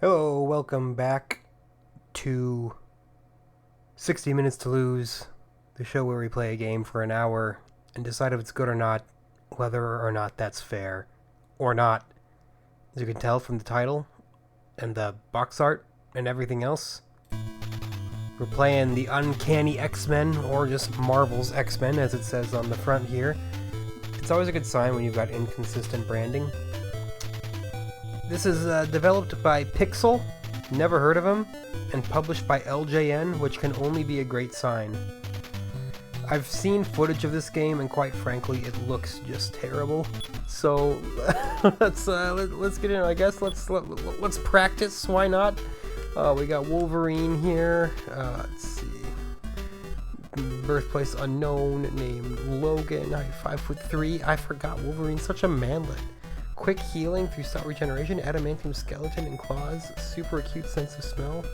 Hello, welcome back to 60 Minutes to Lose, the show where we play a game for an hour and decide if it's good or not, whether or not that's fair or not. As you can tell from the title and the box art and everything else, we're playing the Uncanny X-Men, or just Marvel's X-Men as it says on the front here. It's always a good sign when you've got inconsistent branding. This is developed by Pixel, never heard of him, and published by LJN, which can only be a great sign. I've seen footage of this game, and quite frankly, it looks just terrible. So let's get in. I guess let's practice. Why not? We got Wolverine here. Let's see. Birthplace unknown. Named Logan. 5'3". I forgot Wolverine's such a manlet. Quick healing through cell regeneration, adamantium skeleton and claws, super acute sense of smell.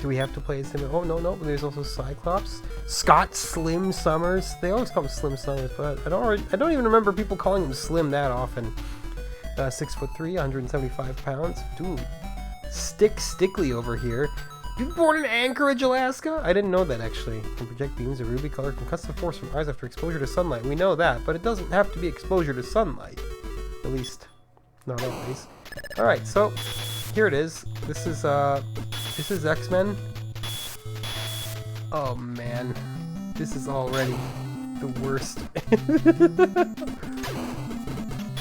Do we have to play as him? Oh, no, there's also Cyclops. Scott Slim Summers. They always call him Slim Summers, but I don't even remember people calling him Slim that often. 6'3", 175 pounds. Dude. Stickly over here. You were born in Anchorage, Alaska? I didn't know that, actually. Can project beams of ruby color, concussive force from eyes after exposure to sunlight. We know that, but it doesn't have to be exposure to sunlight. At least, not always. Alright, so, here it is. This is X-Men. Oh, man. This is already the worst.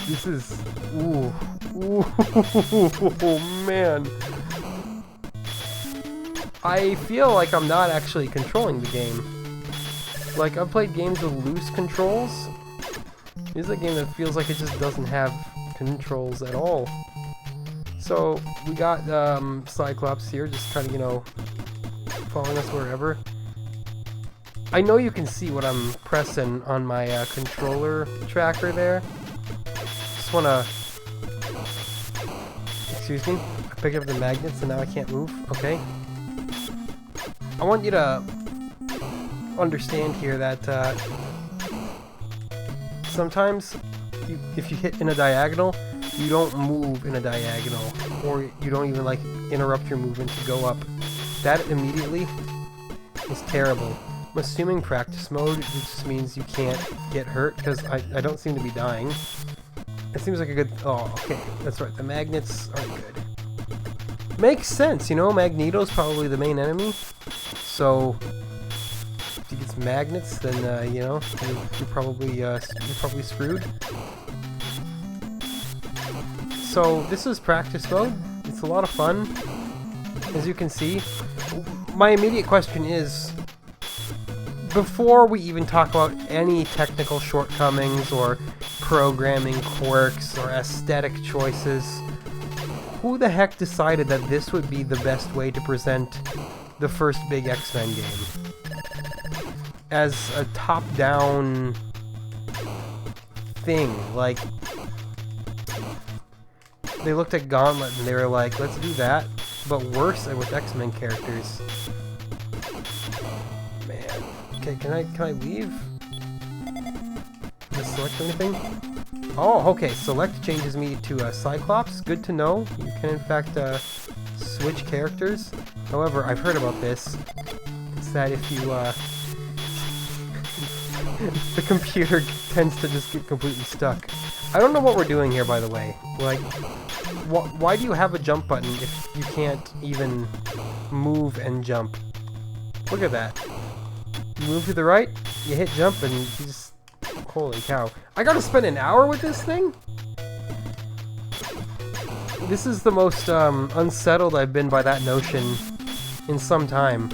This is... Ooh, man. I feel like I'm not actually controlling the game. Like, I've played games with loose controls. This is a game that feels like it just doesn't have controls at all. So, we got Cyclops here, just kind of, following us wherever. I know you can see what I'm pressing on my controller tracker there. Just wanna... Excuse me? I picked up the magnets and now I can't move. Okay. I want you to understand here that sometimes if you hit in a diagonal, you don't move in a diagonal, or you don't even interrupt your movement to go up. That immediately is terrible. I'm assuming practice mode, which just means you can't get hurt, because I don't seem to be dying. It seems like a good... Oh, okay, that's right, the magnets are good. Makes sense, Magneto's probably the main enemy, so... If he gets magnets, then, you're probably screwed. So, this is practice mode. It's a lot of fun. As you can see, my immediate question is, before we even talk about any technical shortcomings or programming quirks or aesthetic choices, who the heck decided that this would be the best way to present the first big X-Men game? As a top-down thing, they looked at Gauntlet and they were like, let's do that, but worse and with X-Men characters. Man. Okay, can I leave? Does select anything? Oh, okay, select changes me to Cyclops. Good to know. You can in fact switch characters. However, I've heard about this. It's that if you the computer tends to just get completely stuck. I don't know what we're doing here, by the way. Why do you have a jump button if you can't even move and jump? Look at that. You move to the right, you hit jump, and you just... Holy cow. I gotta spend an hour with this thing? This is the most unsettled I've been by that notion in some time.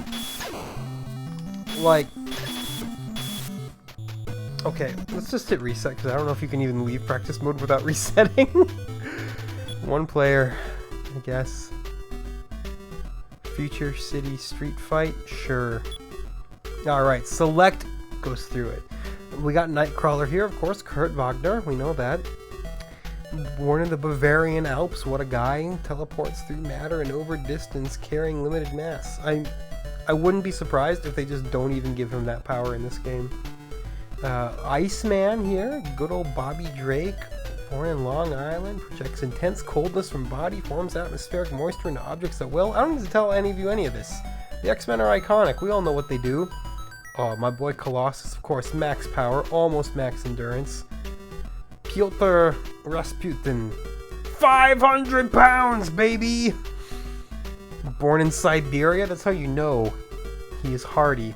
Okay, let's just hit reset, because I don't know if you can even leave practice mode without resetting. One player, I guess. Future City Street Fight? Sure. Alright, select goes through it. We got Nightcrawler here, of course, Kurt Wagner, we know that. Born in the Bavarian Alps, what a guy. Teleports through matter and over distance, carrying limited mass. I wouldn't be surprised if they just don't even give him that power in this game. Iceman here, good old Bobby Drake. Born in Long Island, projects intense coldness from body, forms atmospheric moisture into objects at will. I don't need to tell any of you any of this. The X-Men are iconic. We all know what they do. Oh, my boy Colossus, of course, max power, almost max endurance. Pyotr Rasputin, 500 pounds, baby! Born in Siberia, that's how you know he is hardy.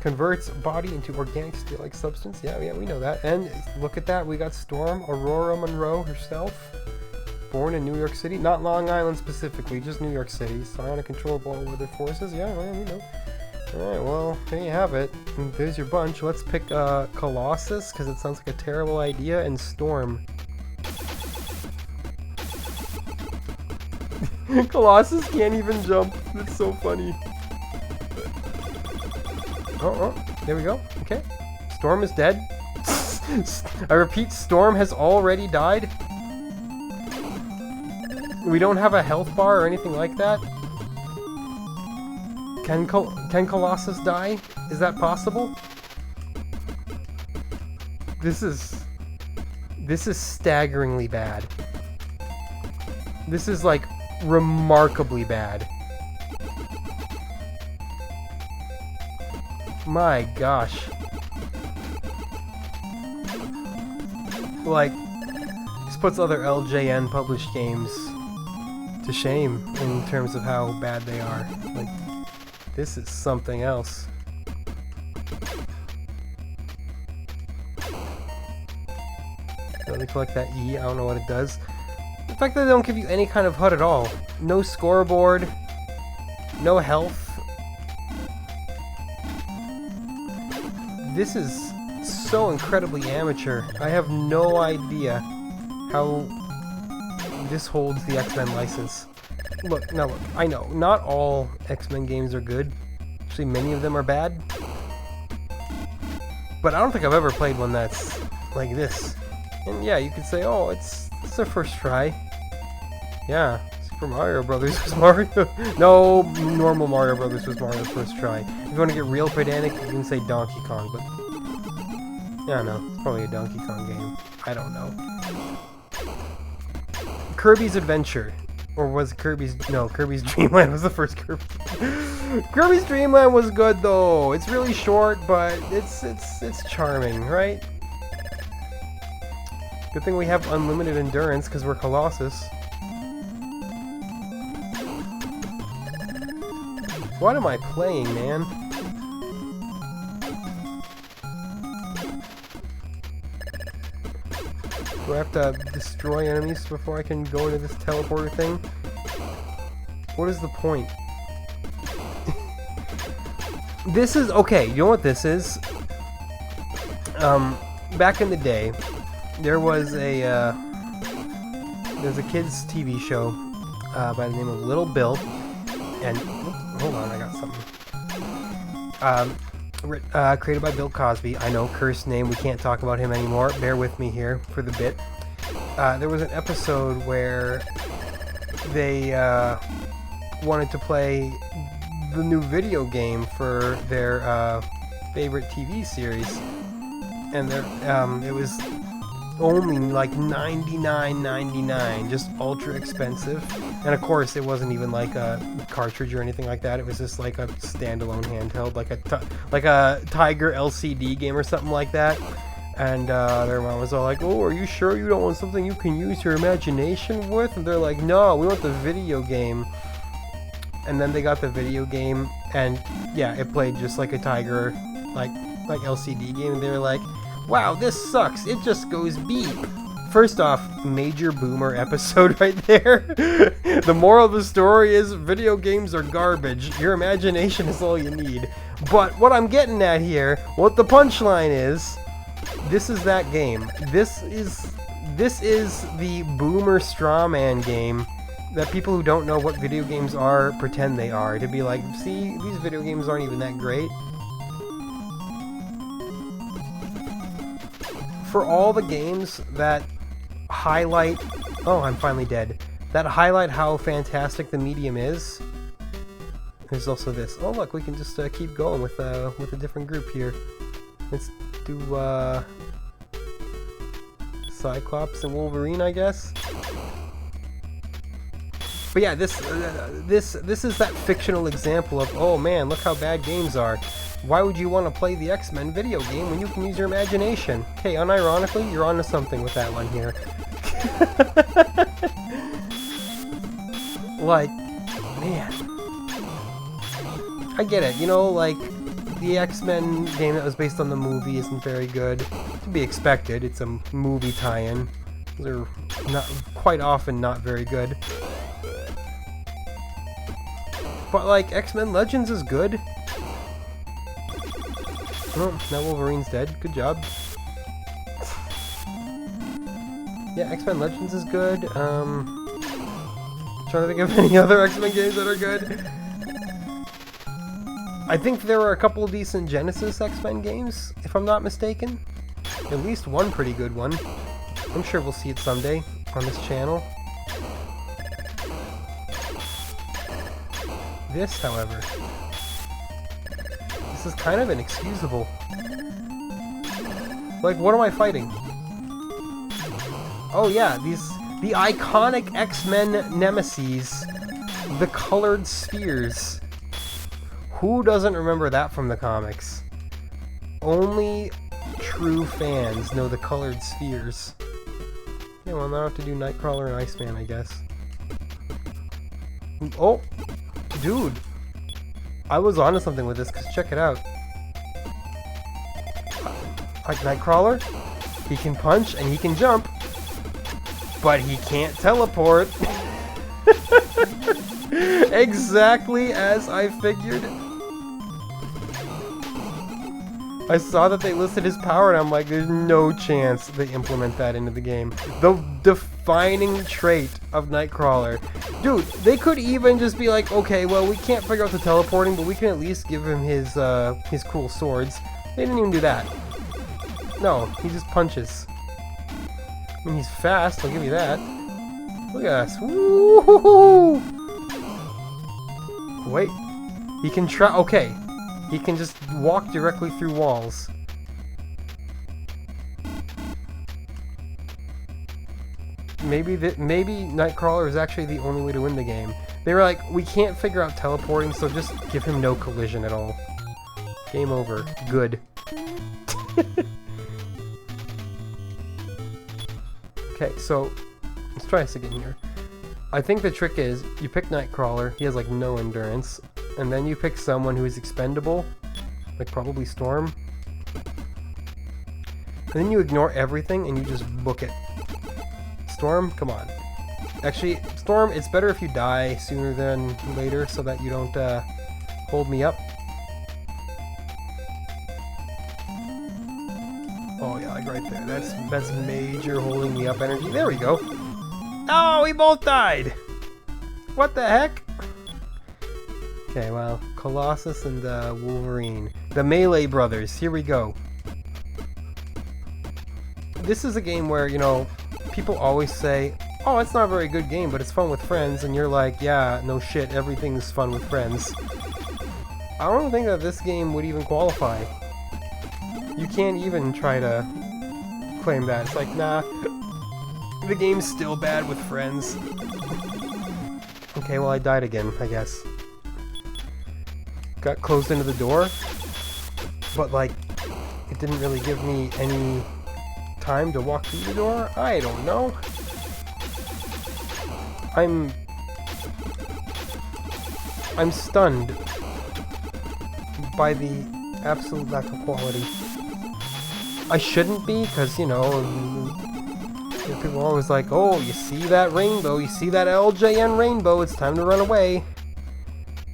Converts body into organic steel-like substance. Yeah, we know that. And look at that, we got Storm, Aurora Monroe herself. Born in New York City, not Long Island specifically, just New York City. Psionic controllable weather forces. Yeah, well, we know. Alright, well, there you have it. And there's your bunch. Let's pick Colossus, because it sounds like a terrible idea, and Storm. Colossus can't even jump. It's so funny. Oh, there we go. Okay. Storm is dead. I repeat, Storm has already died. We don't have a health bar or anything like that. Can Colossus die? Is that possible? This is staggeringly bad. This is like remarkably bad. My gosh. Like, this puts other LJN published games to shame in terms of how bad they are. Like, this is something else. Let me collect that E. I don't know what it does. The fact that they don't give you any kind of HUD at all. No scoreboard. No health. This is so incredibly amateur. I have no idea how this holds the X-Men license. Look, now look, I know, not all X-Men games are good. Actually, many of them are bad. But I don't think I've ever played one that's like this. And yeah, you could say, oh, it's their first try. Yeah, Super Mario Brothers was Mario. No, normal Mario Brothers was Mario's first try. If you want to get real pedantic, you can say Donkey Kong, but yeah, no, it's probably a Donkey Kong game. I don't know. Kirby's Adventure. Or was Kirby's... No, Kirby's Dream Land was the first Kirby. Kirby's Dream Land was good, though. It's really short, but it's charming, right? Good thing we have unlimited endurance, because we're Colossus. What am I playing, man? Do I have to destroy enemies before I can go into this teleporter thing? What is the point? This is... Okay, you know what this is? Back in the day, there was a... there's a kids' TV show by the name of Little Bill. And... Hold on, I got something. Created by Bill Cosby. I know, cursed name, we can't talk about him anymore. Bear with me here for the bit. There was an episode where they wanted to play the new video game for their favorite TV series. And it was only like $99.99, just ultra expensive. And of course, it wasn't even like a cartridge or anything like that. It was just like a standalone handheld, like a Tiger LCD game or something like that. And their mom was all like, "Oh, are you sure you don't want something you can use your imagination with?" And they're like, "No, we want the video game." And then they got the video game, and yeah, it played just like a Tiger, like LCD game. And they were like, "Wow, this sucks. It just goes beep." First off, major boomer episode right there. The moral of the story is video games are garbage. Your imagination is all you need. But what I'm getting at here, what the punchline is, this is that game. This is the boomer straw man game that people who don't know what video games are pretend they are. To be like, see, these video games aren't even that great. For all the games that highlight... Oh, I'm finally dead. That highlight how fantastic the medium is. There's also this. Oh, look, we can just keep going with a different group here. Let's do Cyclops and Wolverine, I guess. But yeah, this is that fictional example of, oh man, look how bad games are. Why would you want to play the X-Men video game when you can use your imagination? Okay, unironically, you're onto something with that one here. Like, man. I get it, you know, like, the X-Men game that was based on the movie isn't very good. To be expected, it's a movie tie-in. They're not quite often not very good. But like, X-Men Legends is good. Oh, now Wolverine's dead. Good job. Yeah, X-Men Legends is good. Trying to think of any other X-Men games that are good. I think there were a couple decent Genesis X-Men games, if I'm not mistaken. At least one pretty good one. I'm sure we'll see it someday on this channel. This, however, this is kind of inexcusable. Like, what am I fighting? Oh yeah, the iconic X-Men nemesis, the colored spheres. Who doesn't remember that from the comics? Only true fans know the colored spheres. Yeah, well, now I have to do Nightcrawler and Iceman, I guess. Oh! Dude! I was onto something with this, because check it out. Like Nightcrawler, he can punch and he can jump, but he can't teleport. Exactly as I figured. I saw that they listed his power and I'm like, there's no chance they implement that into the game. The defining trait of Nightcrawler. Dude, they could even just be like, okay, well, we can't figure out the teleporting, but we can at least give him his cool swords. They didn't even do that. No, he just punches. I mean, he's fast, I'll give you that. Look at us. Woo-hoo-hoo! Wait. He can try. Okay. He can just walk directly through walls. Maybe Nightcrawler is actually the only way to win the game. They were like, we can't figure out teleporting, so just give him no collision at all. Game over. Good. Okay, so let's try this again here. I think the trick is, you pick Nightcrawler, he has like no endurance, and then you pick someone who is expendable, like probably Storm. And then you ignore everything and you just book it. Storm, come on. Actually, Storm, it's better if you die sooner than later so that you don't hold me up. Oh yeah, like right there. That's major holding me up energy. There we go. Oh, we both died! What the heck? Okay, well, Colossus and Wolverine. The Melee Brothers, here we go. This is a game where, you know, people always say, oh, it's not a very good game, but it's fun with friends, and you're like, yeah, no shit, everything's fun with friends. I don't think that this game would even qualify. You can't even try to claim that. It's like, nah, the game's still bad with friends. Okay, well, I died again, I guess. Got closed into the door, but like, it didn't really give me any time to walk through the door? I don't know. I'm stunned by the absolute lack of quality. I shouldn't be, because, you know, people are always like, oh, you see that rainbow, you see that LJN rainbow, it's time to run away.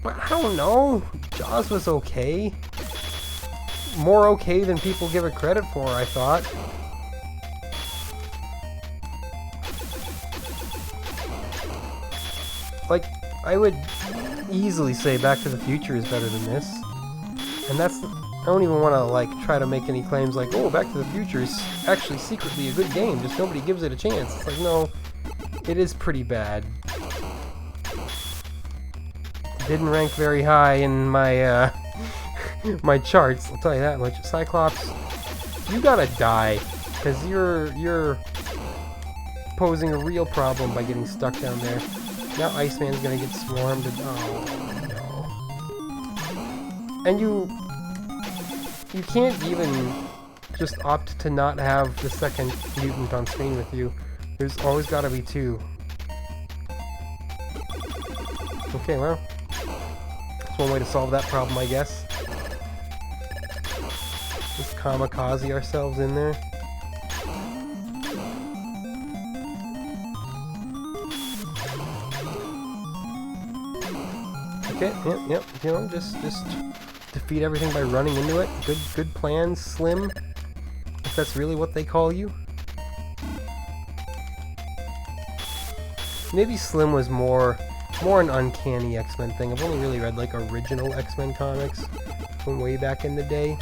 But I don't know. Jaws was okay. More okay than people give it credit for, I thought. Like, I would easily say Back to the Future is better than this. And that's... I don't even want to, like, try to make any claims like, oh, Back to the Future is actually secretly a good game, just nobody gives it a chance. It's like, no, it is pretty bad. Didn't rank very high in my, my charts, I'll tell you that much. Cyclops, you gotta die, because you're posing a real problem by getting stuck down there. Now Iceman's gonna get swarmed and oh no. And you can't even just opt to not have the second mutant on screen with you. There's always gotta be two. Okay, well, that's one way to solve that problem, I guess. Just kamikaze ourselves in there. Okay, yep, you know, just defeat everything by running into it. Good plan, Slim. If that's really what they call you. Maybe Slim was more an Uncanny X-Men thing. I've only really read like original X-Men comics from way back in the day.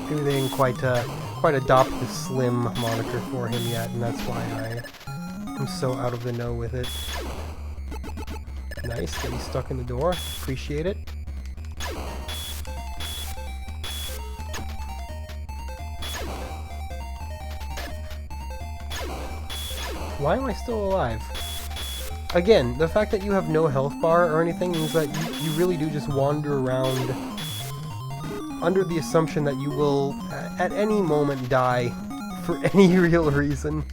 Maybe they didn't quite adopt the Slim moniker for him yet, and that's why I'm so out of the know with it. Nice, getting stuck in the door. Appreciate it. Why am I still alive? Again, the fact that you have no health bar or anything means that you really do just wander around under the assumption that you will at any moment die for any real reason.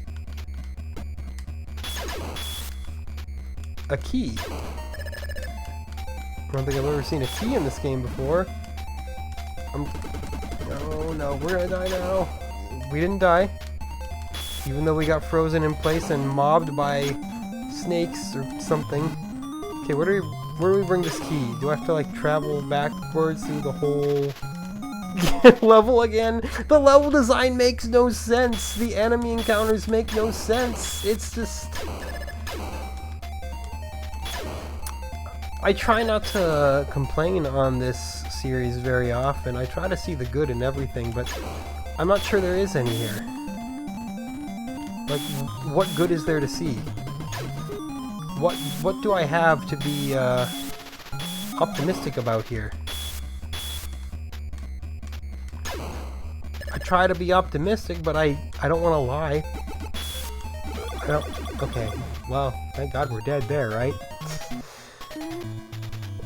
A key. I don't think I've ever seen a key in this game before. Oh no, we're gonna die now. We didn't die. Even though we got frozen in place and mobbed by snakes or something. Okay, where do we bring this key? Do I have to like travel backwards through the whole level again? The level design makes no sense. The enemy encounters make no sense. It's just... I try not to complain on this series very often. I try to see the good in everything, but I'm not sure there is any here. Like, what good is there to see? What do I have to be optimistic about here? I try to be optimistic, but I don't want to lie. Okay, well, thank God we're dead there, right?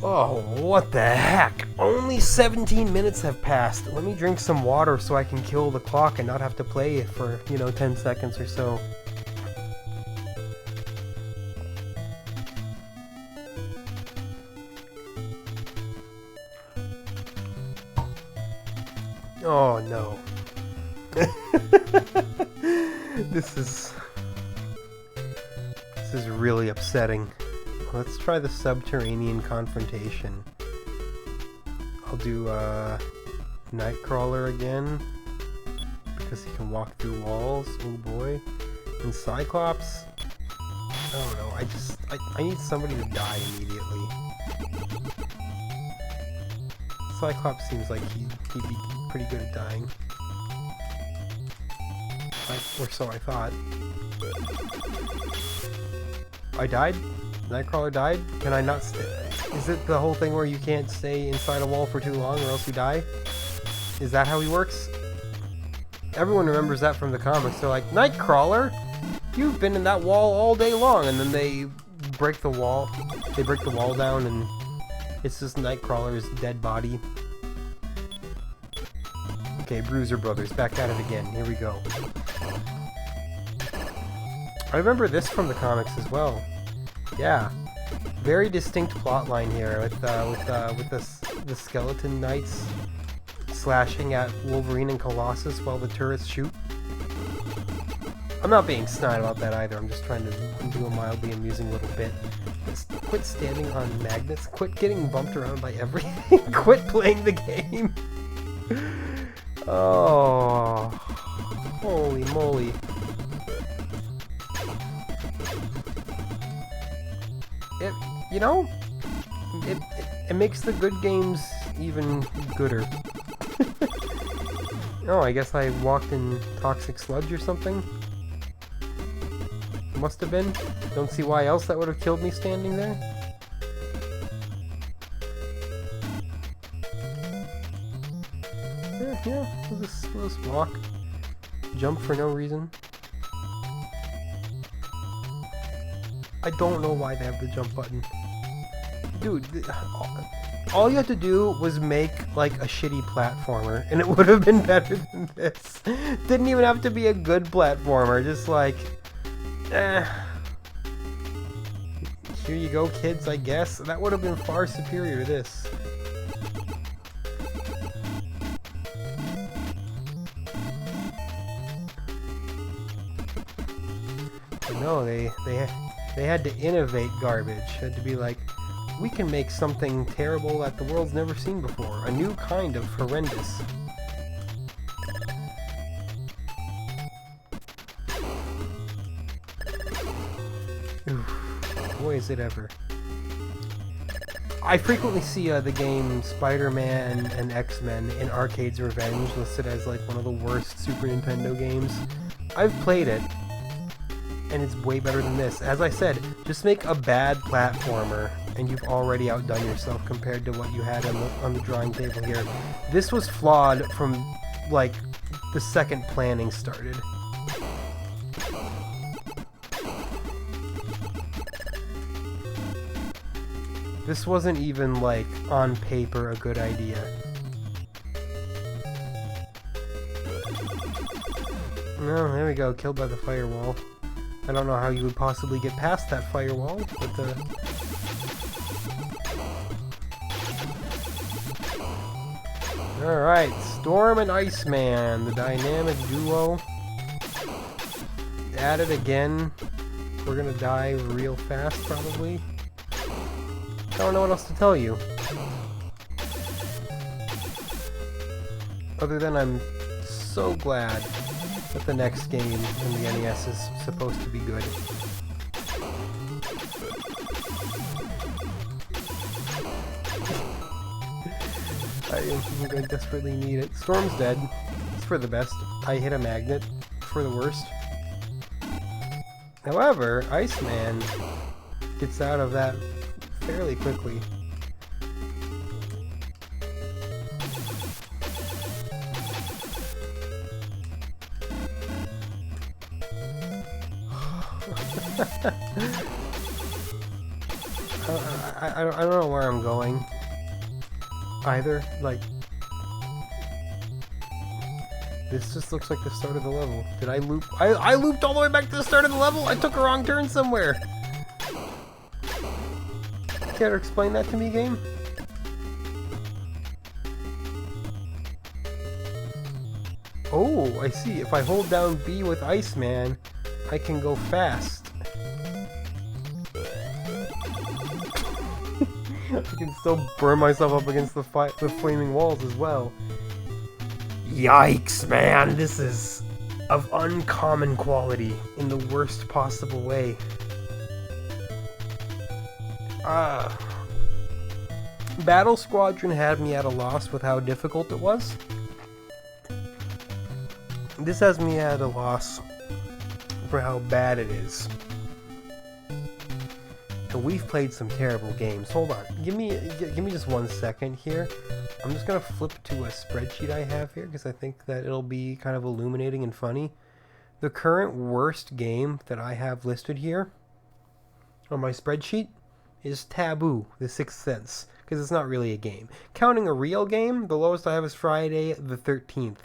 Oh, what the heck? Only 17 minutes have passed. Let me drink some water so I can kill the clock and not have to play it for, 10 seconds or so. Oh no. This is really upsetting. Let's try the Subterranean Confrontation. I'll do Nightcrawler again, because he can walk through walls. Oh boy. And Cyclops. I don't know. I need somebody to die immediately. Cyclops seems like he'd be pretty good at dying. Or so I thought. I died? Nightcrawler died? Can I not stay? Is it the whole thing where you can't stay inside a wall for too long or else you die? Is that how he works? Everyone remembers that from the comics. They're like, Nightcrawler, you've been in that wall all day long, and then they break the wall. They break the wall down, and it's just Nightcrawler's dead body. Okay, Bruiser Brothers, back at it again. Here we go. I remember this from the comics as well. Yeah, very distinct plot line here with the Skeleton Knights slashing at Wolverine and Colossus while the turrets shoot. I'm not being snide about that either. I'm just trying to do a mildly amusing little bit. Just quit standing on magnets. Quit getting bumped around by everything. Quit playing the game. Oh, holy moly. It makes the good games even gooder. Oh, I guess I walked in toxic sludge or something? Must have been. Don't see why else that would have killed me standing there. Yeah, we'll just walk. jump for no reason. I don't know why they have the jump button. Dude, all you had to do was make, like, a shitty platformer, and it would have been better than this. Didn't even have to be a good platformer, just like, here you go, kids, I guess. That would have been far superior to this. But no, they had to innovate garbage. Had to be like, we can make something terrible that the world's never seen before. A new kind of horrendous. Oof, boy is it ever. I frequently see the game Spider-Man and X-Men in Arcade's Revenge listed as like one of the worst Super Nintendo games. I've played it, and it's way better than this. As I said, just make a bad platformer, and you've already outdone yourself compared to what you had on the drawing table here. This was flawed from, like, the second planning started. This wasn't even, like, on paper a good idea. No, there we go, killed by the firewall. I don't know how you would possibly get past that firewall, but Alright, Storm and Iceman, the dynamic duo. At it again. We're gonna die real fast, probably. I don't know what else to tell you. Other than I'm so glad that the next game in the NES is supposed to be good. I desperately need it. Storm's dead. It's for the best. I hit a magnet. For the worst. However, Iceman gets out of that fairly quickly. I don't know where I'm going either. Like, this just looks like the start of the level. Did I loop? I looped all the way back to the start of the level? I took a wrong turn somewhere. Care to explain that to me, game? Oh, I see. If I hold down B with Iceman, I can go fast. I can still burn myself up against the flaming walls as well. Yikes, man! This is of uncommon quality in the worst possible way. Battle Squadron had me at a loss with how difficult it was. This has me at a loss for how bad it is. And we've played some terrible games. Hold on, give me just 1 second here. I'm just gonna flip to a spreadsheet I have here because I think that it'll be kind of illuminating and funny. The current worst game that I have listed here on my spreadsheet is Taboo, The Sixth Sense, because it's not really a game. Counting a real game, the lowest I have is Friday the 13th.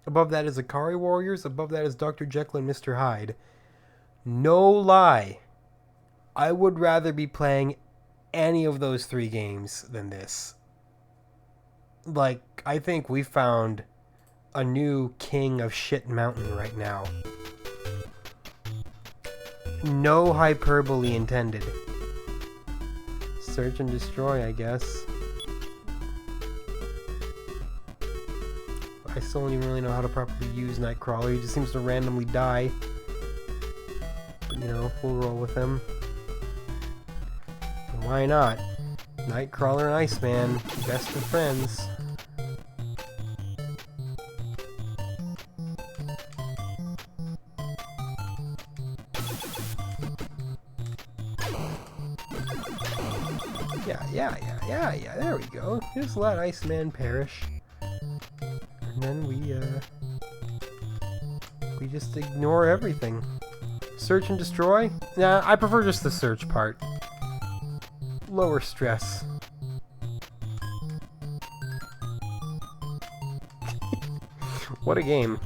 Above that is Akari Warriors. Above that is Dr. Jekyll and Mr. Hyde. No lie, I would rather be playing any of those 3 games than this. Like, I think we found a new king of shit mountain right now. No hyperbole intended. Search and destroy, I guess. I still don't even really know how to properly use Nightcrawler. He just seems to randomly die. But, you know, we'll roll with him. And why not? Nightcrawler and Iceman, best of friends. Yeah, there we go. Just let Iceman perish. And then we, just ignore everything. Search and destroy? Nah, I prefer just the search part. Lower stress. What a game.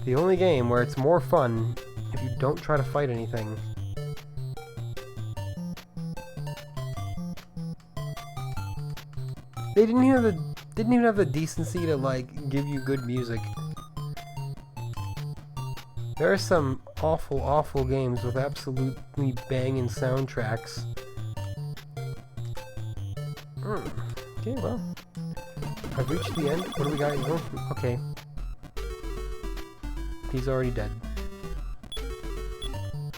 The only game where it's more fun if you don't try to fight anything. They didn't even have the decency to like give you good music. There are some awful, awful games with absolutely banging soundtracks. Okay, well, I've reached the end. What do we got? Oh, okay. He's already dead.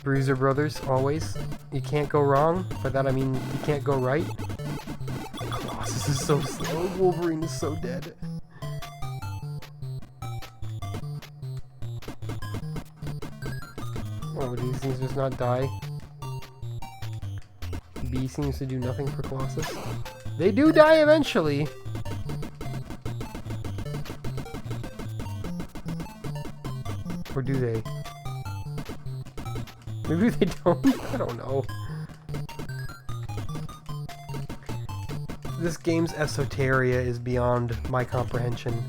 Bruiser Brothers, always. You can't go wrong. By that I mean you can't go right. Colossus is so slow. Wolverine is so dead. Oh, do these things just not die? B seems to do nothing for Colossus. They do die eventually! Or do they? Maybe they don't? I don't know. This game's esoteria is beyond my comprehension.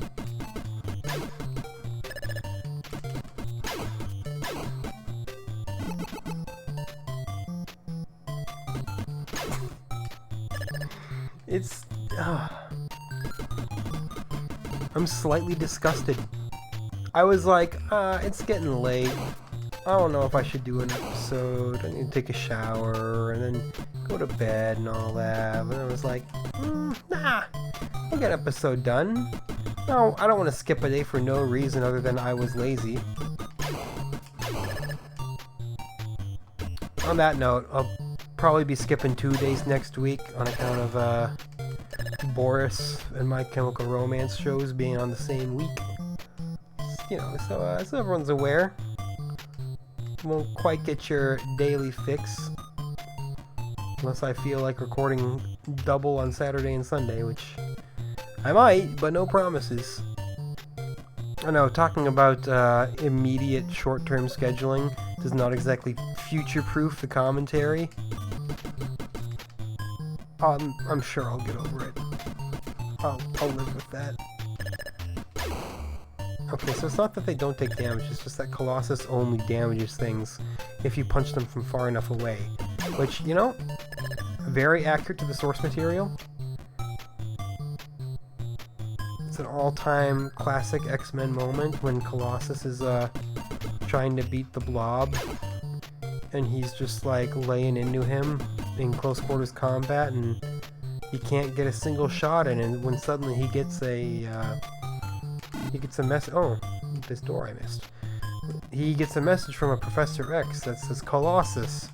It's... I'm slightly disgusted. I was like, it's getting late. I don't know if I should do an episode. I need to take a shower and then go to bed and all that. But I was like, nah, I'll get an episode done. No, I don't want to skip a day for no reason other than I was lazy. On that note, I'll probably be skipping 2 days next week on account of Boris and My Chemical Romance shows being on the same week. You know, so everyone's aware. Won't quite get your daily fix unless I feel like recording double on Saturday and Sunday, which I might, but no promises. I know, talking about immediate short-term scheduling does not exactly future-proof the commentary. I'm sure I'll get over it. I'll live with that. Okay, so it's not that they don't take damage, it's just that Colossus only damages things if you punch them from far enough away. Which, you know, very accurate to the source material. It's an all-time classic X-Men moment when Colossus is trying to beat the Blob, and he's just like laying into him in close quarters combat, and he can't get a single shot in, and when suddenly he gets a message. Oh, this door I missed. He gets a message from a Professor X that says, Colossus,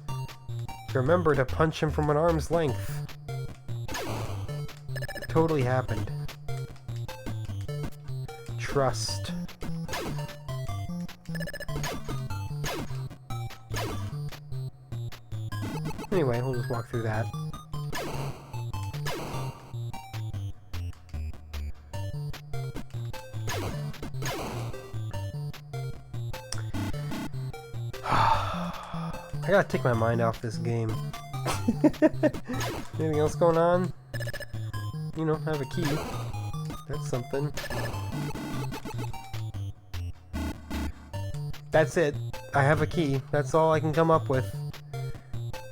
remember to punch him from an arm's length. It totally happened. Trust. Anyway, we'll just walk through that. I gotta take my mind off this game. Anything else going on? You know, I have a key. That's something. That's it. I have a key. That's all I can come up with.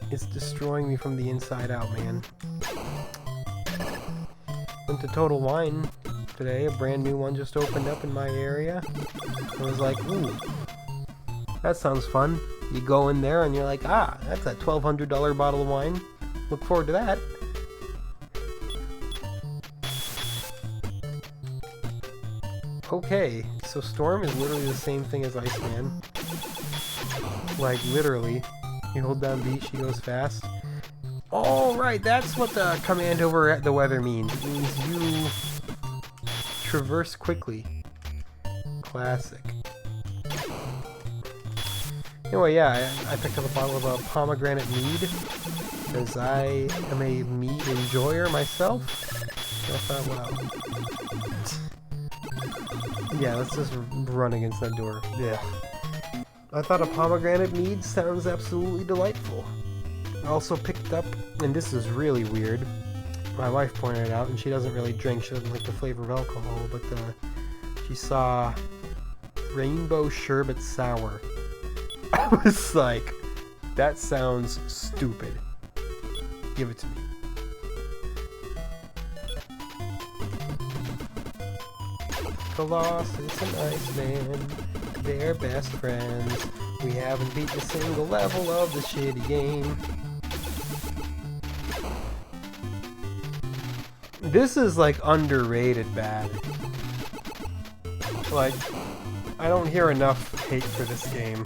It's destroying me from the inside out, man. Went to Total Wine today. A brand new one just opened up in my area. I was like, ooh, that sounds fun. You go in there and you're like, ah, that's a $1,200 bottle of wine. Look forward to that. Okay, so Storm is literally the same thing as Iceman. Like, literally. You hold down B, she goes fast. Oh, right, that's what the command over the weather means. It means you traverse quickly. Classic. Anyway, yeah, I picked up a bottle of pomegranate mead, because I am a mead enjoyer myself. So I thought, well, Yeah, let's just run against that door. Yeah. I thought a pomegranate mead sounds absolutely delightful. I also picked up, and this is really weird, my wife pointed it out, and she doesn't really drink, she doesn't like the flavor of alcohol, but she saw Rainbow Sherbet Sour. I was like, that sounds stupid. Give it to me. Colossus and Iceman, they're best friends. We haven't beaten a single level of the shitty game. This is like underrated bad. Like, I don't hear enough hate for this game.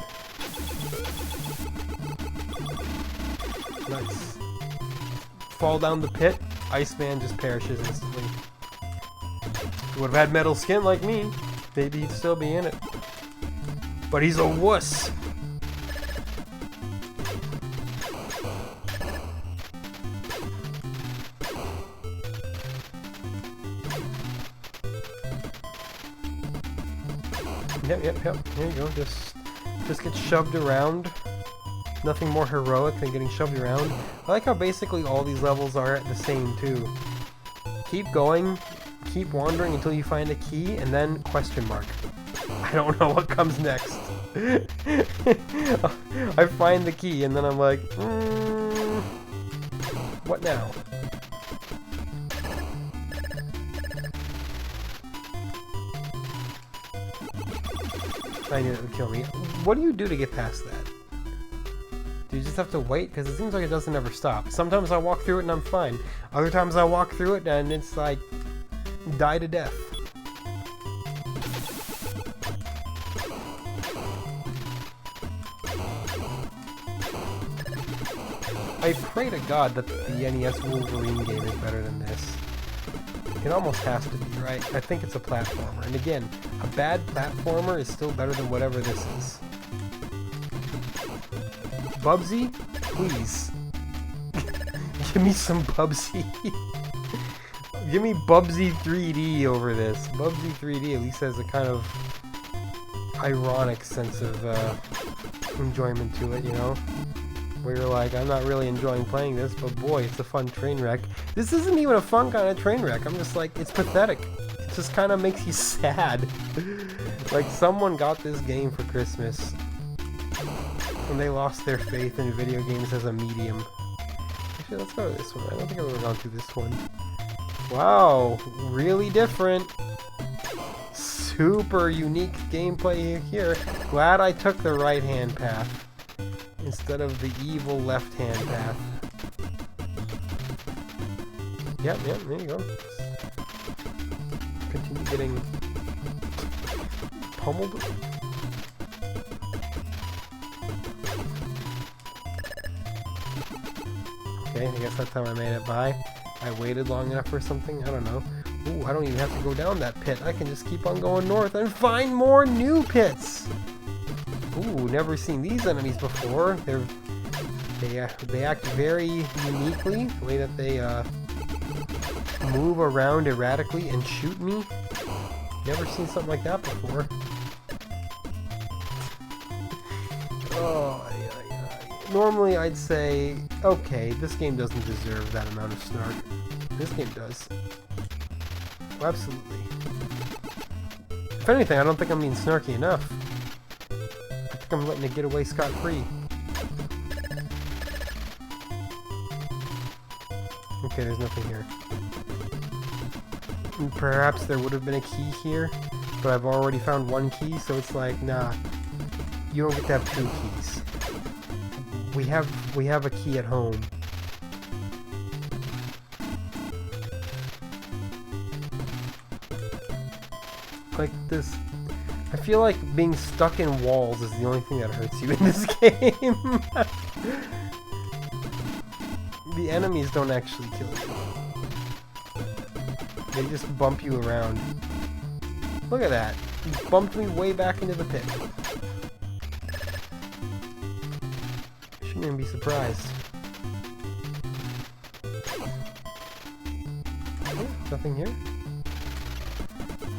Nice. Fall down the pit, Iceman just perishes instantly. If he would have had metal skin like me, maybe he'd still be in it. But he's a wuss! Yep. Here you go. Just get shoved around. Nothing more heroic than getting shoved around. I like how basically all these levels are the same too. Keep going, keep wandering until you find a key, and then question mark. I don't know what comes next. I find the key, and then I'm like, what now? I knew it would kill me. What do you do to get past that? Do you just have to wait? Because it seems like it doesn't ever stop. Sometimes I walk through it and I'm fine. Other times I walk through it and it's like, die to death. I pray to God that the NES Wolverine game is better than this. It almost has to be, right? I think it's a platformer. And again, a bad platformer is still better than whatever this is. Bubsy? Please. Give me some Bubsy. Give me Bubsy 3D over this. Bubsy 3D at least has a kind of ironic sense of enjoyment to it, you know? Where you're like, I'm not really enjoying playing this, but boy, it's a fun train wreck. This isn't even a fun kind of train wreck. I'm just like, it's pathetic. It just kind of makes you sad. Like, someone got this game for Christmas, and they lost their faith in video games as a medium. Actually, let's go to this one. I don't think I've ever gone through this one. Wow, really different. Super unique gameplay here. Glad I took the right-hand path instead of the evil left-hand path. Yep, there you go. Continue getting pummeled. Okay, I guess that time I made it by. I waited long enough for something, I don't know. Ooh, I don't even have to go down that pit. I can just keep on going north and find more new pits! Ooh, never seen these enemies before. They act very uniquely, the way that they move around erratically and shoot me. Never seen something like that before. Oh, yeah. Normally I'd say, okay, this game doesn't deserve that amount of snark. This game does. Oh, absolutely. If anything, I don't think I'm being snarky enough. I'm letting it get away scot-free. Okay, there's nothing here. And perhaps there would have been a key here, but I've already found one key, so it's like, nah, you don't get to have two keys. We have a key at home. Like this. I feel like being stuck in walls is the only thing that hurts you in this game. The enemies don't actually kill you. They just bump you around. Look at that. He bumped me way back into the pit. I shouldn't even be surprised. Oh, nothing here?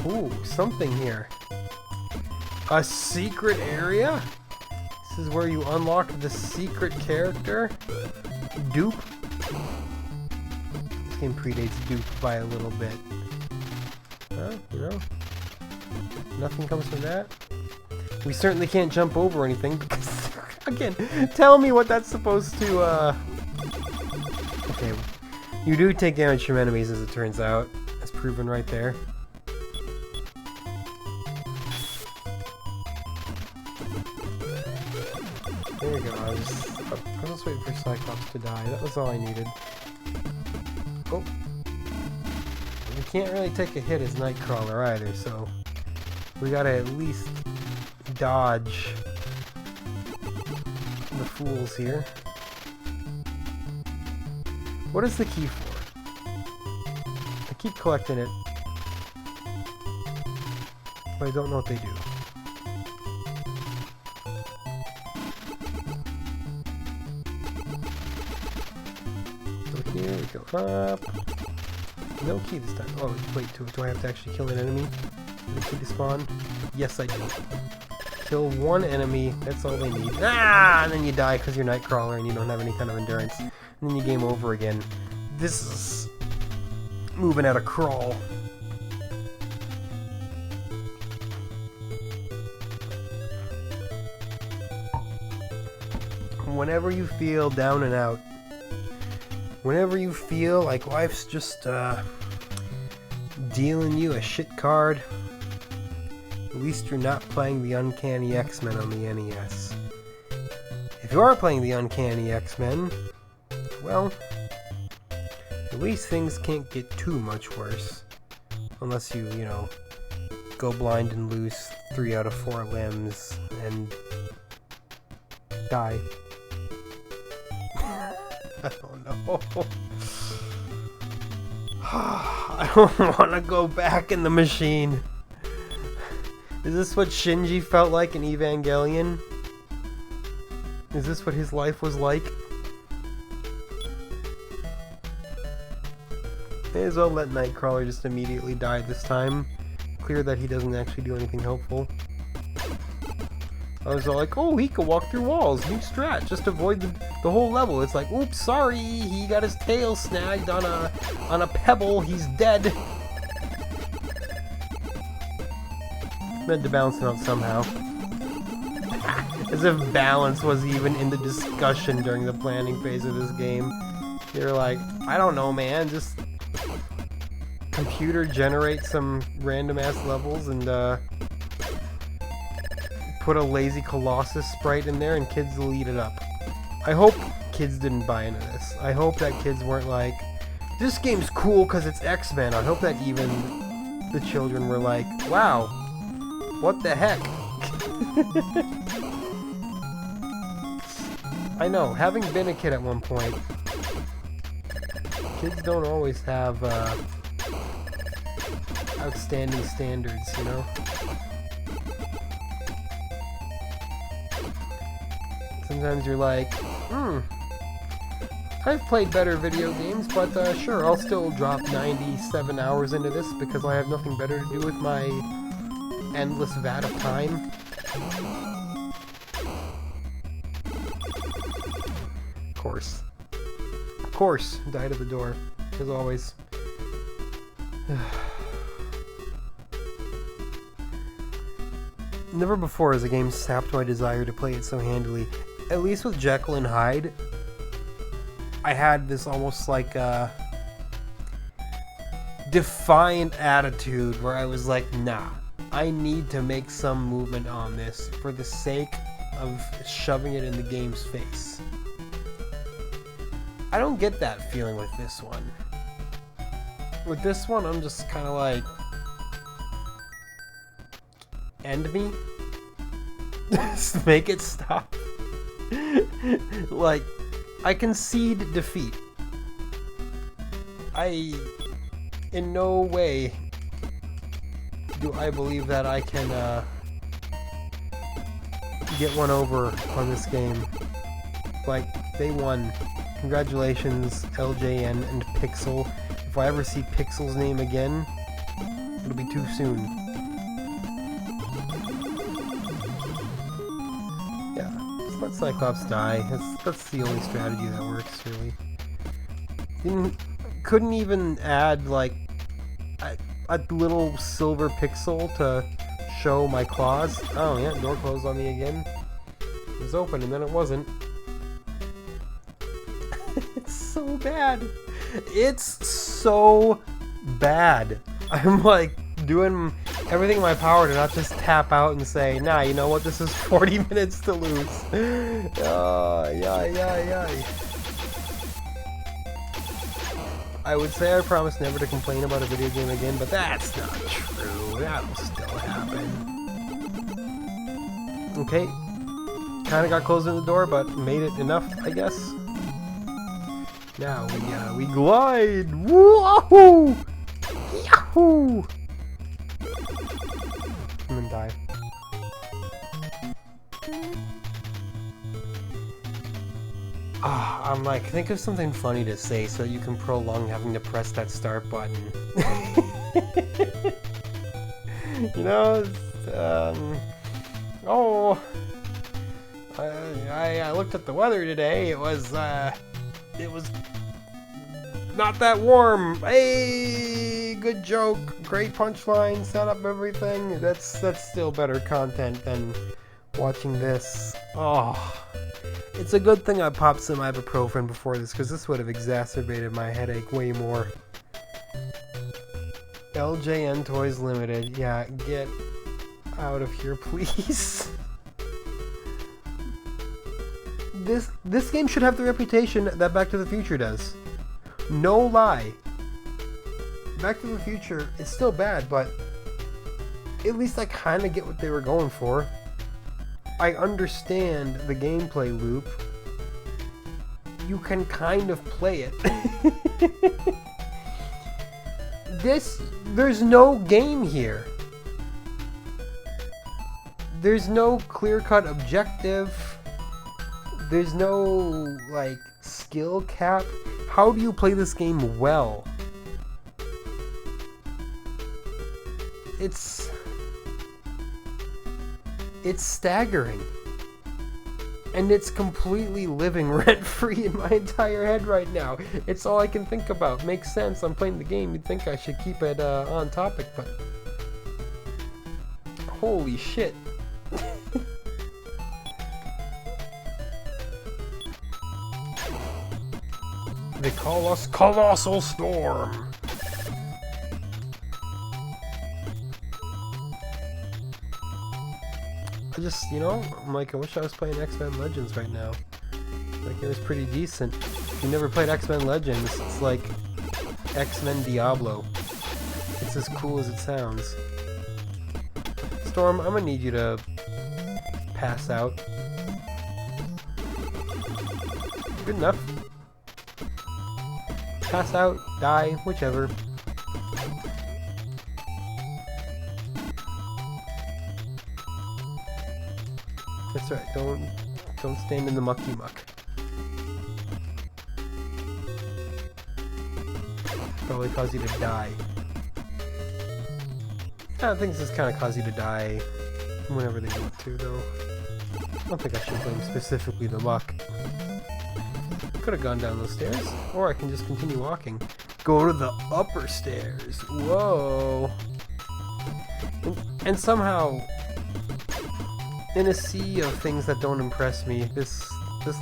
Ooh, something here. A secret area? This is where you unlock the secret character? Dupe? This game predates Dupe by a little bit. Huh? You know? Nothing comes from that? We certainly can't jump over anything because, again, tell me what that's supposed to, Okay, you do take damage from enemies as it turns out. That's proven right there. There we go, I was just waiting for Cyclops to die. That was all I needed. Oh. We can't really take a hit as Nightcrawler either, so we gotta at least dodge the fools here. What is the key for? I keep collecting it, but I don't know what they do. So here we go up. No key this time. Oh, wait, do I have to actually kill an enemy for the key to spawn? Yes, I do. Kill one enemy, that's all they need. Ah! And then you die because you're Nightcrawler and you don't have any kind of endurance. And then you game over again. This is moving at a crawl. Whenever you feel down and out, whenever you feel like life's just dealing you a shit card, at least you're not playing the Uncanny X-Men on the NES. If you are playing the Uncanny X-Men, well, at least things can't get too much worse. Unless you know, go blind and lose 3 out of 4 limbs and die. I don't know. I don't want to go back in the machine. Is this what Shinji felt like in Evangelion? Is this what his life was like? May as well let Nightcrawler just immediately die this time. Clear that he doesn't actually do anything helpful. I was all like, oh, he can walk through walls. New strat, just avoid the whole level. It's like, oops, sorry, he got his tail snagged on a pebble. He's dead. Meant to balance it out somehow. As if balance was even in the discussion during the planning phase of this game. You're like, I don't know, man. Just computer generate some random ass levels and put a lazy Colossus sprite in there and kids will eat it up. I hope kids didn't buy into this. I hope that kids weren't like, this game's cool because it's X-Men. I hope that even the children were like, wow, what the heck? I know, having been a kid at one point, kids don't always have outstanding standards, you know? Sometimes you're like, I've played better video games, but sure, I'll still drop 97 hours into this because I have nothing better to do with my endless vat of time. Of course, died at the door, as always. Never before has a game sapped my desire to play it so handily. At least with Jekyll and Hyde, I had this almost like defiant attitude where I was like, nah, I need to make some movement on this for the sake of shoving it in the game's face. I don't get that feeling with this one. With this one, I'm just kind of like, end me? Just make it stop. Like, I concede defeat. In no way do I believe that I can get one over on this game. Like, they won. Congratulations, LJN and Pixel. If I ever see Pixel's name again, it'll be too soon. Yeah, just let Cyclops die. That's the only strategy that works, really. Couldn't even add, like, a little silver pixel to show my claws. Oh, yeah, door closed on me again. It was open, and then it wasn't. It's so bad. It's so bad. I'm, like, doing everything in my power to not just tap out and say, nah, you know what, this is 40 minutes to lose. I would say I promise never to complain about a video game again, but that's not true. That'll still happen. Okay. Kinda got closed in the door, but made it enough, I guess. Now we glide! Woohoo! Yahoo! And then die. I'm like, think of something funny to say so you can prolong having to press that start button. You know, I looked at the weather today. It was not that warm. Hey, good joke, great punchline, set up everything. That's still better content than watching this. Oh. It's a good thing I popped some ibuprofen before this, because this would have exacerbated my headache way more. LJN Toys Limited. Yeah, get out of here, please. This game should have the reputation that Back to the Future does. No lie. Back to the Future is still bad, but at least I kind of get what they were going for. I understand the gameplay loop. You can kind of play it. There's no game here. There's no clear-cut objective. There's no, like, skill cap. How do you play this game well? It's staggering. And it's completely living rent-free in my entire head right now. It's all I can think about. Makes sense. I'm playing the game. You'd think I should keep it on topic, but... holy shit. They call us Colossal Storm. I just, you know, I'm like, I wish I was playing X-Men Legends right now. Like, it was pretty decent. If you never played X-Men Legends, it's like X-Men Diablo. It's as cool as it sounds. Storm, I'm gonna need you to pass out. Good enough. Pass out, die, whichever. That's right, don't stand in the mucky muck. Probably cause you to die. I think this kind of cause you to die whenever they want to, though. I don't think I should blame specifically the muck. Could have gone down those stairs, or I can just continue walking. Go to the upper stairs. Whoa. And somehow, in a sea of things that don't impress me, this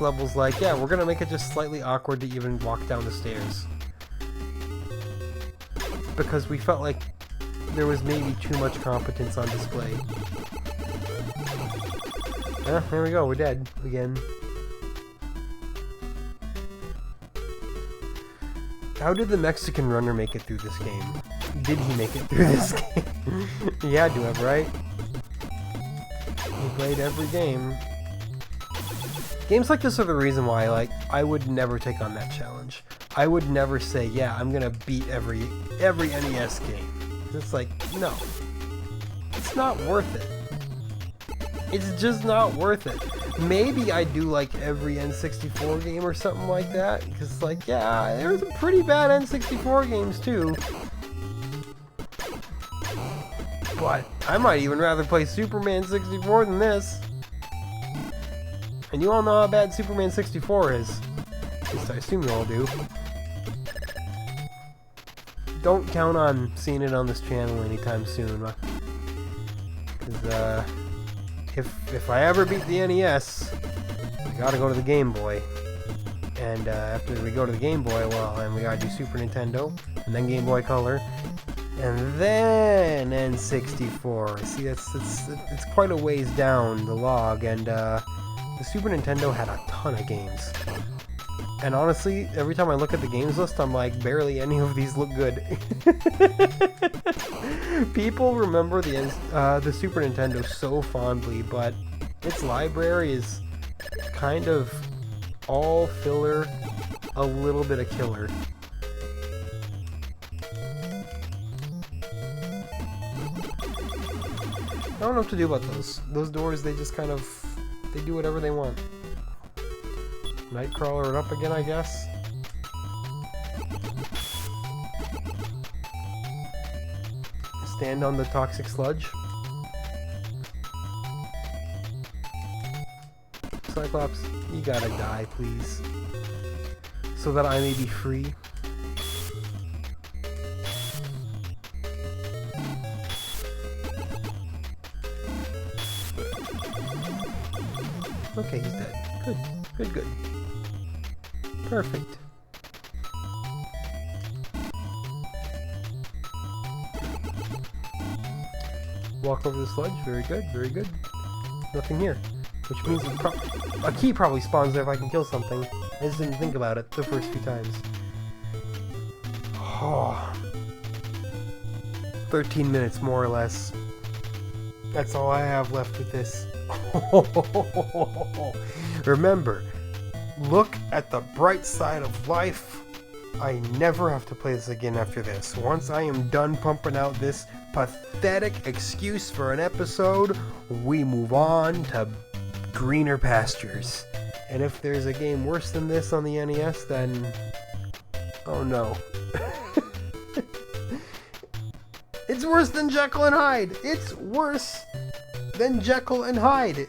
level's like, yeah, we're gonna make it just slightly awkward to even walk down the stairs. Because we felt like there was maybe too much competence on display. Yeah, there we go, we're dead again. How did the Mexican runner make it through this game? Did he make it through this game? He had to have, right? He played every game. Games like this are the reason why, like, I would never take on that challenge. I would never say, yeah, I'm gonna beat every NES game. It's like, no. It's not worth it. It's just not worth it. Maybe I do like every N64 game or something like that, because like, yeah, there's some pretty bad N64 games too. But I might even rather play Superman 64 than this. And you all know how bad Superman 64 is. At least I assume you all do. Don't count on seeing it on this channel anytime soon. Because, if I ever beat the NES, we gotta go to the Game Boy. And, after we go to the Game Boy, well, then we gotta do Super Nintendo, and then Game Boy Color, and then N64. See, it's quite a ways down the log, and, the Super Nintendo had a ton of games. And honestly, every time I look at the games list, I'm like, barely any of these look good. People remember the Super Nintendo so fondly, but its library is kind of all filler, a little bit of killer. I don't know what to do about those. Those doors, they just kind of, they do whatever they want. Nightcrawler it up again, I guess. Stand on the toxic sludge. Cyclops, you gotta die, please. So that I may be free. Okay, he's dead. Good, good, good. Perfect. Walk over the sludge. Very good, very good. Nothing here. Which means a key probably spawns there if I can kill something. I just didn't think about it the first few times. Oh. 13 minutes, more or less. That's all I have left with this. Remember, look at the bright side of life. I never have to play this again after this. Once I am done pumping out this pathetic excuse for an episode, we move on to greener pastures. And if there's a game worse than this on the NES, then oh no. It's worse than Jekyll and Hyde. It's worse than Jekyll and Hyde.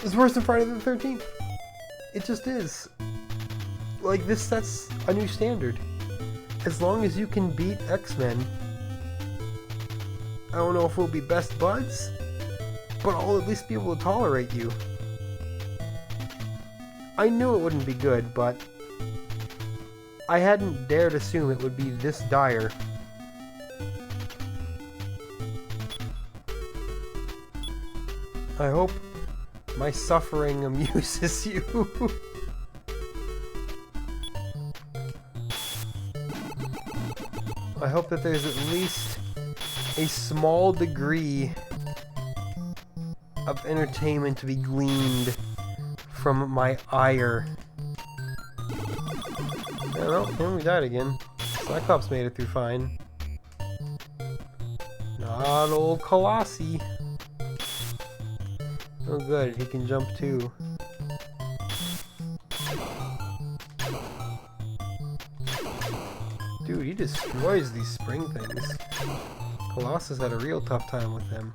It's worse than Friday the 13th. It just is. Like, this sets a new standard. As long as you can beat X-Men, I don't know if we'll be best buds, but I'll at least be able to tolerate you. I knew it wouldn't be good, but I hadn't dared assume it would be this dire. I hope my suffering amuses you. I hope that there's at least a small degree of entertainment to be gleaned from my ire. I don't know, we died again. Cyclops made it through fine. Not old Colossus. Oh good, he can jump too. Dude, he destroys these spring things. Colossus had a real tough time with them.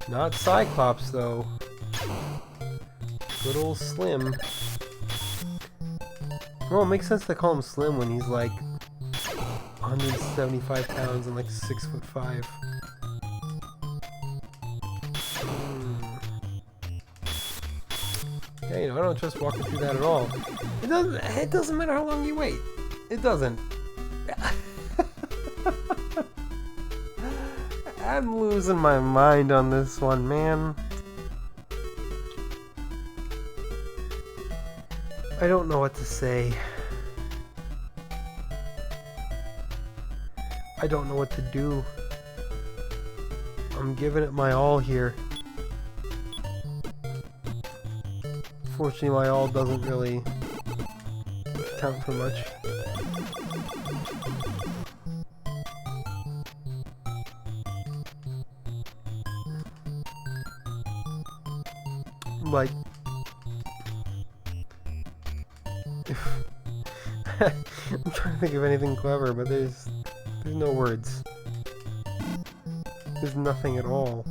Not Cyclops, though. Good old Slim. Well, it makes sense to call him Slim when he's like 175 pounds and like 6'5". Yeah, you know, I don't trust walking through that at all. It doesn't matter how long you wait. It doesn't. I'm losing my mind on this one, man. I don't know what to say. I don't know what to do. I'm giving it my all here. Fortunately, my all doesn't really count for much. Like, I'm trying to think of anything clever, but there's no words. There's nothing at all.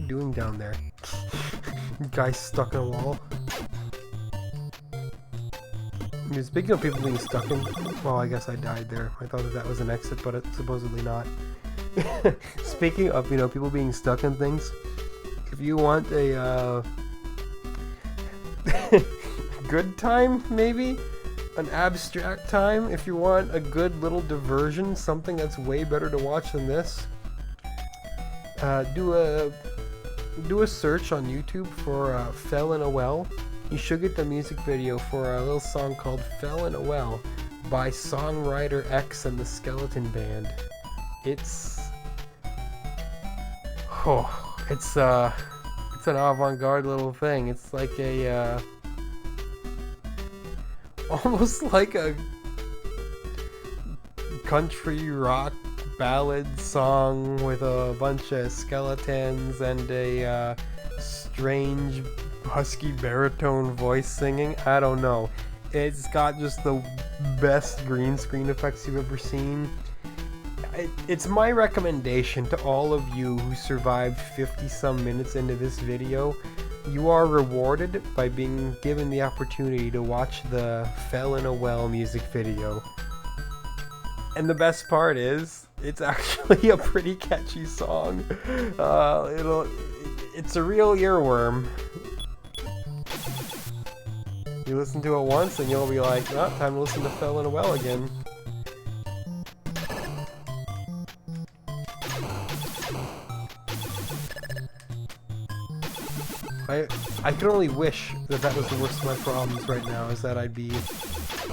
you doing down there? Guy stuck in a wall. Speaking of people being stuck in... Well, I guess I died there. I thought that was an exit, but it's supposedly not. Speaking of, you know, people being stuck in things, if you want a good time, maybe? An abstract time, if you want a good little diversion, something that's way better to watch than this, do a search on YouTube for Fell in a Well. You should get the music video for a little song called Fell in a Well by Songwriter X and the Skeleton Band. It's an avant-garde little thing. It's like a almost like a country rock ballad song with a bunch of skeletons and a strange husky baritone voice singing. I don't know. It's got just the best green screen effects you've ever seen. It's my recommendation to all of you who survived 50-some minutes into this video. You are rewarded by being given the opportunity to watch the Fell in a Well music video. And the best part is, it's actually a pretty catchy song. It's a real earworm. You listen to it once and you'll be like, oh, time to listen to Fell in a Well again. I can only wish that that was the worst of my problems right now, is that I'd be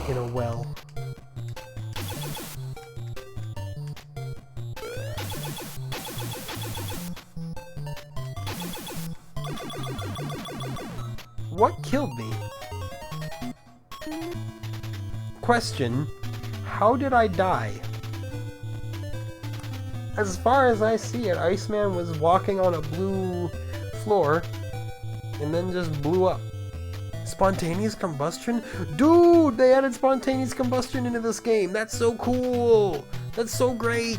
in a well. What killed me? Question, how did I die? As far as I see it, Iceman was walking on a blue floor and then just blew up. Spontaneous combustion? Dude, they added spontaneous combustion into this game. That's so cool. That's so great.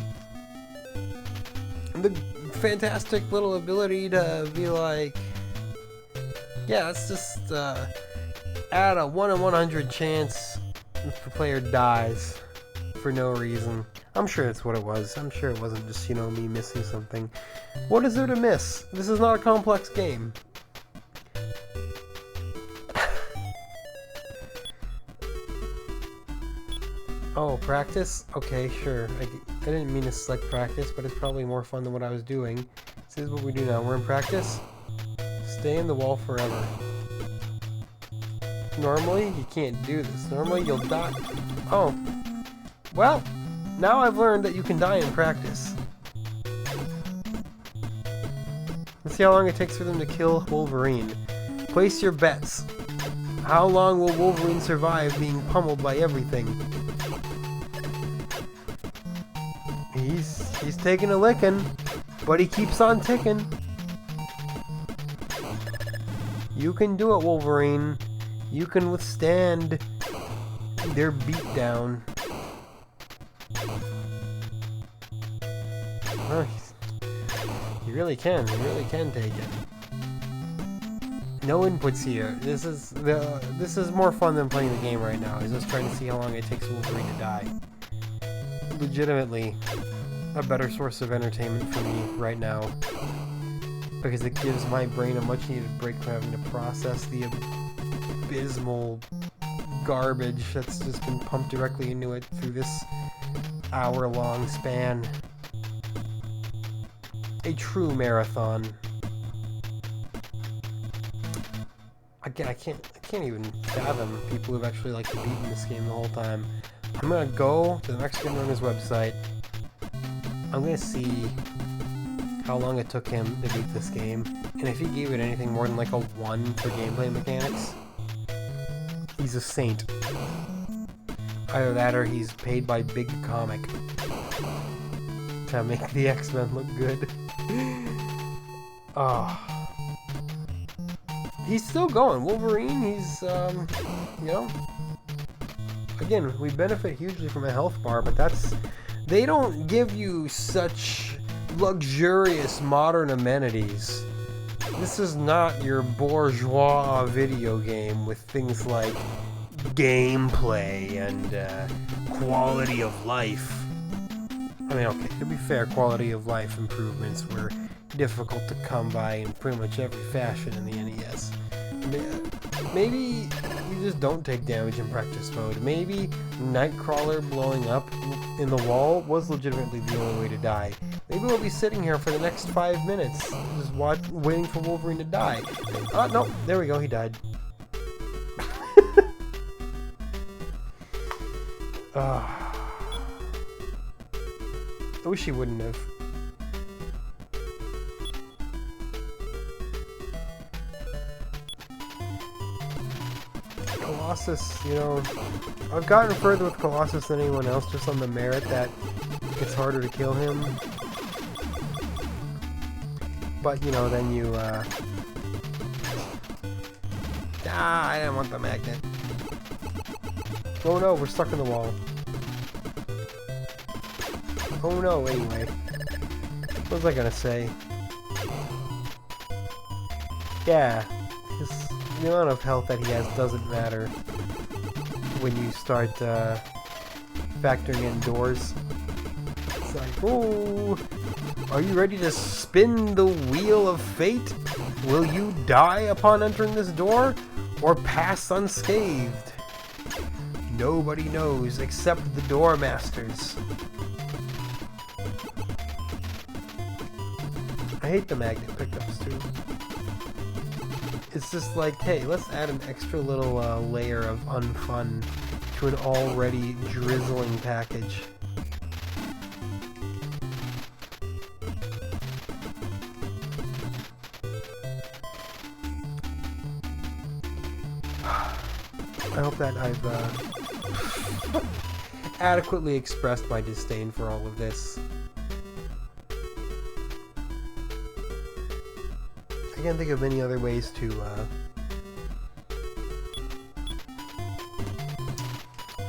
The fantastic little ability to be like, yeah, let's just add a 1 in 100 chance if the player dies for no reason. I'm sure that's what it was. I'm sure it wasn't just, you know, me missing something. What is there to miss? This is not a complex game. Oh, practice? Okay, sure. I didn't mean to select practice, but it's probably more fun than what I was doing. This is what we do now. We're in practice. Stay in the wall forever. Normally, you can't do this. Normally, you'll die. Oh. Well, now I've learned that you can die in practice. Let's see how long it takes for them to kill Wolverine. Place your bets. How long will Wolverine survive being pummeled by everything? He's taking a licking, but he keeps on ticking. You can do it, Wolverine. You can withstand their beatdown. Oh, you really can. You really can take it. No inputs here. This is more fun than playing the game right now. I'm just trying to see how long it takes Wolverine to die. Legitimately a better source of entertainment for me right now, because it gives my brain a much needed break from having to process the abysmal garbage that's just been pumped directly into it through this hour-long span. A true marathon. Again, I can't even fathom people who've actually like beaten this game the whole time. I'm gonna go to the Mexican owner's website. I'm gonna see how long it took him to beat this game, and if he gave it anything more than like a 1 for gameplay mechanics, he's a saint. Either that or he's paid by Big Comic to make the X-Men look good. Oh. He's still going. Wolverine, he's, you know, again, we benefit hugely from a health bar, but they don't give you such luxurious modern amenities This is not your bourgeois video game with things like gameplay and quality of life. I mean, okay, to be fair, quality of life improvements were difficult to come by in pretty much every fashion in the NES. Maybe you just don't take damage in practice mode. Maybe Nightcrawler blowing up in the wall was legitimately the only way to die. Maybe we'll be sitting here for the next 5 minutes, just waiting for Wolverine to die. Oh, no, there we go, he died. I wish he wouldn't have. Colossus, you know, I've gotten further with Colossus than anyone else just on the merit that it's harder to kill him. But, you know, then you, I didn't want the magnet. Oh no, we're stuck in the wall. Oh no, anyway. What was I gonna say? Yeah, the amount of health that he has doesn't matter when you start factoring in doors. It's like, oh, are you ready to spin the wheel of fate? Will you die upon entering this door, or pass unscathed? Nobody knows except the door masters. I hate the magnet pickups too. It's just like, hey, let's add an extra little layer of unfun to an already drizzling package. I hope that I've adequately expressed my disdain for all of this. I can't think of any other ways to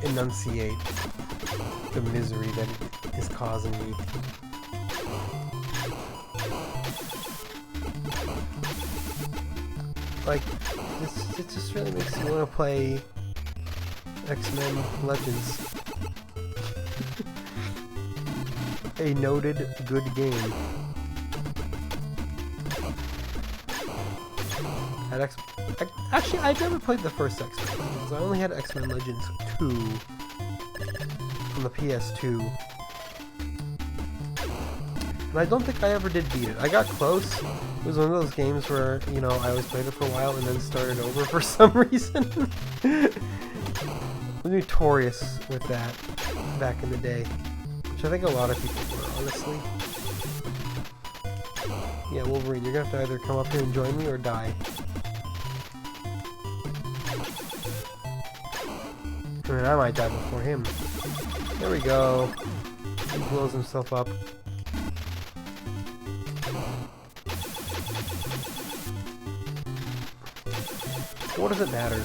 enunciate the misery that it is causing me. Like, it just really makes you want to play X-Men Legends. A noted good game. Actually, I never played the first X-Men Legends. I only had X-Men Legends 2 on the PS2. And I don't think I ever did beat it. I got close. It was one of those games where, you know, I always played it for a while and then started over for some reason. I was notorious with that back in the day. Which I think a lot of people were, honestly. Yeah, Wolverine, you're gonna have to either come up here and join me or die. I mean, I might die before him. There we go. He blows himself up. What does it matter?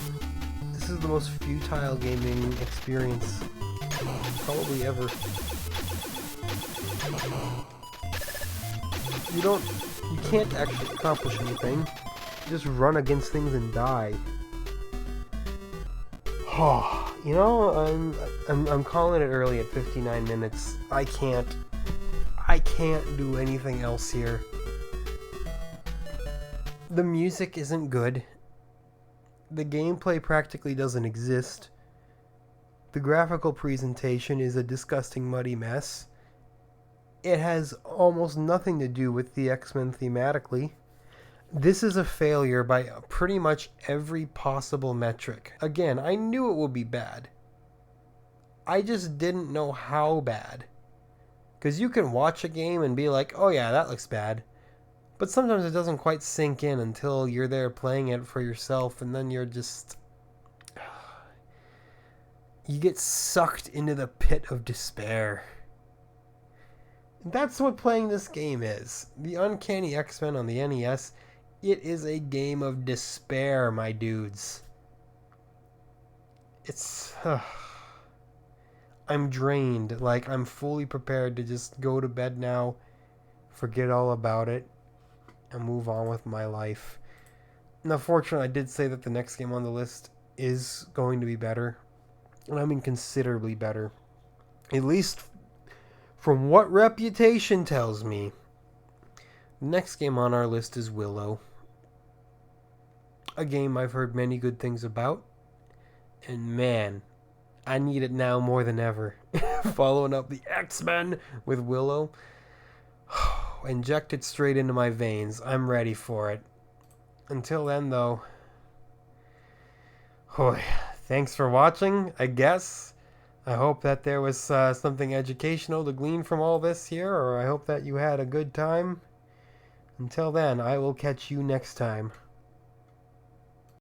This is the most futile gaming experience probably ever. You can't actually accomplish anything. You just run against things and die. Oh, you know, I'm calling it early at 59 minutes. I can't do anything else here. The music isn't good. The gameplay practically doesn't exist. The graphical presentation is a disgusting muddy mess. It has almost nothing to do with the X-Men thematically. This is a failure by pretty much every possible metric. Again, I knew it would be bad. I just didn't know how bad. Because you can watch a game and be like, oh yeah, that looks bad. But sometimes it doesn't quite sink in until you're there playing it for yourself, and then you're just... you get sucked into the pit of despair. That's what playing this game is. The Uncanny X-Men on the NES, it is a game of despair, my dudes. It's... I'm drained. Like, I'm fully prepared to just go to bed now, forget all about it, and move on with my life. Now, fortunately, I did say that the next game on the list is going to be better. And I mean considerably better. At least from what Reputation tells me. The next game on our list is Willow. A game I've heard many good things about. And man, I need it now more than ever. Following up the X-Men with Willow. Inject it straight into my veins. I'm ready for it. Until then, though, thanks for watching, I guess. I hope that there was something educational to glean from all this here, or I hope that you had a good time. Until then, I will catch you next time.